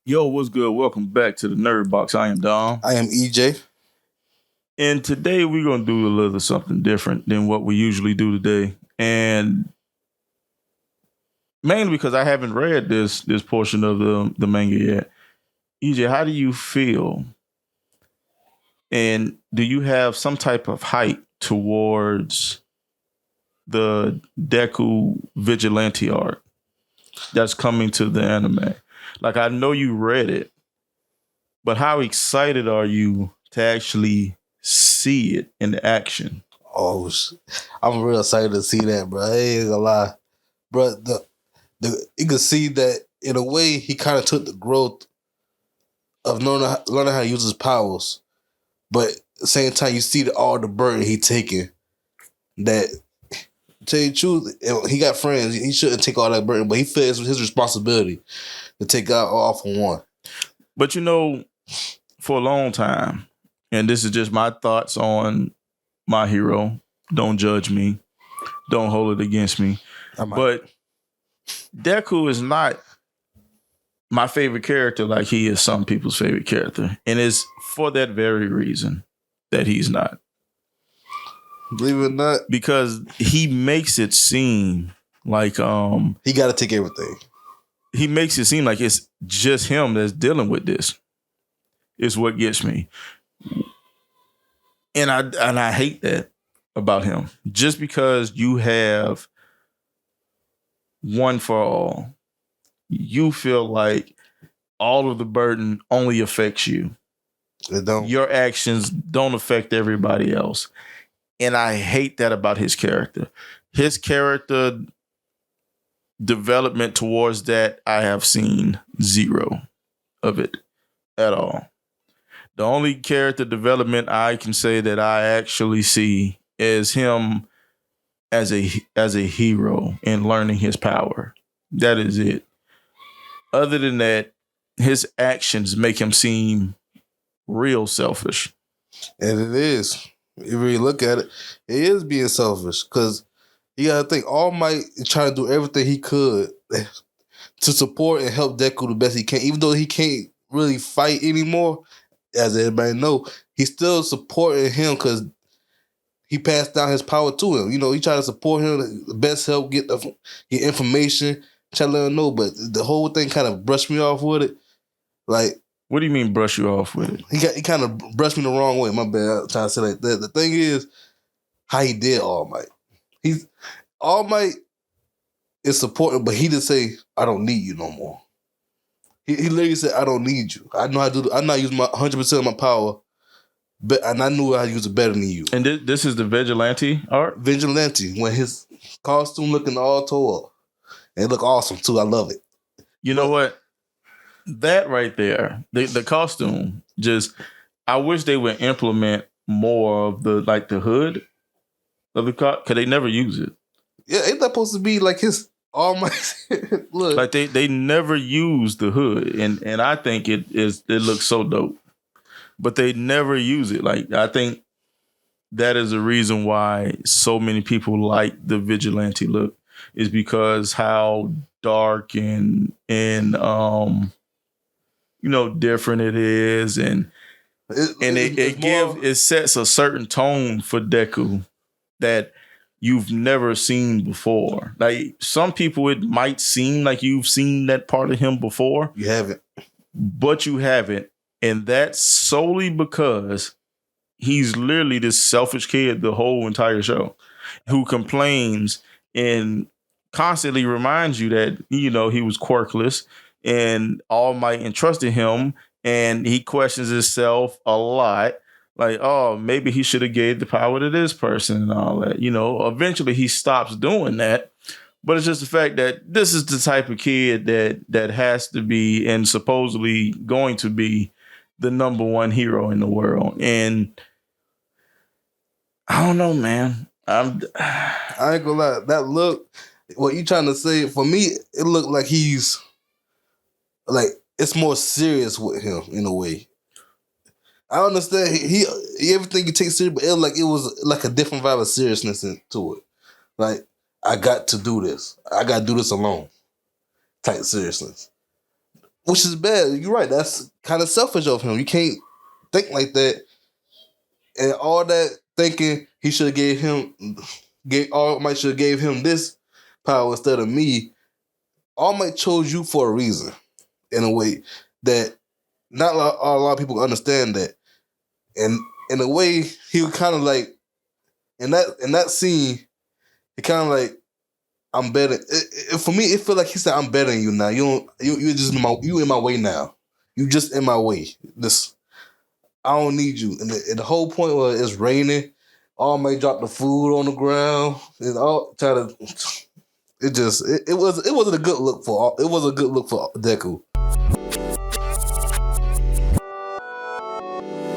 Yo, what's good? Welcome back to the Nerd Box. I am Dom. I am EJ. And today we're going to do a little something different than what we usually do today. And mainly because I haven't read this portion of the manga yet. EJ, how do you feel? And do you have some type of hype towards the Deku Vigilante Arc that's coming to the anime? Like, I know you read it, but how excited are you to actually see it in action? Oh, I'm real excited to see that, bro. I ain't gonna lie, bro. You can see that in a way he kind of took the growth of learning how to use his powers, but at the same time you see all the burden he taking. That, to tell you the truth, he got friends. He shouldn't take all that burden, but he feels his responsibility to take out all for one. But you know, for a long time, and this is just my thoughts on my hero. Don't judge me. Don't hold it against me. But Deku is not my favorite character like he is some people's favorite character. And it's for that very reason that he's not. Believe it or not. Because he makes it seem like he got to take everything. He makes it seem like it's just him that's dealing with this. It's what gets me. And I hate that about him. Just because you have one for all, you feel like all of the burden only affects you. It don't. Your actions don't affect everybody else. And I hate that about his character. His character development towards that, I have seen zero of it at all. The only character development I can say that I actually see is him as a hero and learning his power. That is it. Other than that, his actions make him seem real selfish. And it is. If you really look at it, it is being selfish. Because you got to think, All Might is trying to do everything he could to support and help Deku the best he can. Even though he can't really fight anymore, as everybody know, he's still supporting him because he passed down his power to him. You know, he tried to support him, the best help, get information, try to let him know. But the whole thing kind of brushed me off with it. Like, what do you mean brush you off with it? He kind of brushed me the wrong way. My bad. I'm trying to say like that. The thing is, how he did All Might. All Might is supporting, but he didn't say, "I don't need you no more." He literally said, "I don't need you. I know how to do. I'm not using my 100% of my power, but and I knew how to use it better than you." And this is the Vigilante art? Vigilante, when his costume looking all tore up. And it look awesome too. I love it. You know what? That right there, the costume, I wish they would implement more of the hood of the car, because they never use it. Yeah, ain't that supposed to be like his All Might? Look. Like they never use the hood, and I think it looks so dope. But they never use it. Like, I think that is the reason why so many people like the Vigilante look, is because how dark and different it is, and it sets a certain tone for Deku that you've never seen before. Like, some people, it might seem like you've seen that part of him before. You haven't. But you haven't. And that's solely because he's literally this selfish kid the whole entire show, who complains and constantly reminds you that, he was quirkless and All Might entrusted him, and he questions himself a lot. Like, oh, maybe he should have gave the power to this person and all that. Eventually he stops doing that. But it's just the fact that this is the type of kid that has to be, and supposedly going to be, the number one hero in the world. And I don't know, man. I ain't gonna lie. That look, what you trying to say, for me, it looked like he's like, it's more serious with him in a way. I understand he everything you take serious, but it was like a different vibe of seriousness to it. Like, I got to do this. I got to do this alone. Type seriousness. which is bad. You're right. That's kind of selfish of him. You can't think like that. And all that thinking he should have All Might should have gave him this power instead of me. All Might chose you for a reason, in a way that not a lot of people understand that. And in a way, he was kind of like in that scene, he kind of like, I'm better. For me, it feel like he said, "I'm better than you now. You just in my way now. You just in my way. I don't need you." And the whole point was it's raining. All Might drop the food on the ground and all try to. It wasn't a good look for Deku.